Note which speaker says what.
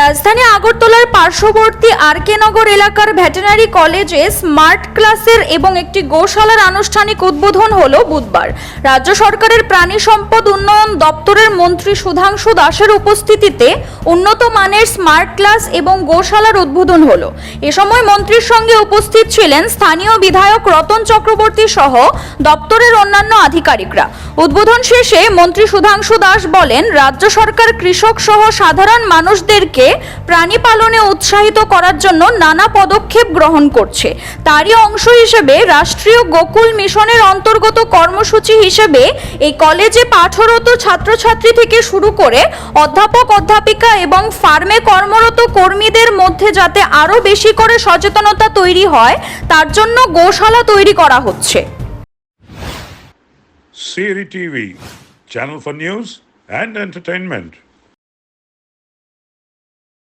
Speaker 1: রাজধানী আগরতলার পার্শ্ববর্তী আরকে নগর এলাকার ভেটেরিনারি কলেজে স্মার্ট ক্লাসের এবং একটি গোশালার আনুষ্ঠানিক উদ্বোধন হলো বুধবার। রাজ্য সরকারের প্রাণী সম্পদ উন্নয়ন দপ্তরের মন্ত্রী সুধাংশু দাসের উপস্থিতিতে উন্নত মানের স্মার্ট ক্লাস এবং গোশালার উদ্বোধন হলো। এ সময় মন্ত্রীর সঙ্গে উপস্থিত ছিলেন স্থানীয় বিধায়ক রতন চক্রবর্তী সহ দপ্তরের অন্যান্য আধিকারিকরা। উদ্বোধন শেষে মন্ত্রী সুধাংশু দাস বলেন, রাজ্য সরকার কৃষক সহ সাধারণ মানুষদেরকে প্রাণী পালনে উৎসাহিত করার জন্য নানা পদক্ষেপ গ্রহণ করছে। তারই অংশ হিসেবে রাষ্ট্রীয় গোকুল মিশনের অন্তর্গত কর্মসূচি হিসেবে এই কলেজে পাঠরত ছাত্রছাত্রী থেকে শুরু করে অধ্যাপক অধ্যাপিকা এবং ফার্মে কর্মরত কর্মীদের মধ্যে যাতে আরো বেশি করে সচেতনতা তৈরি হয় তার জন্য গোশালা তৈরি করা হচ্ছে।
Speaker 2: CRI TV, channel for news and entertainment.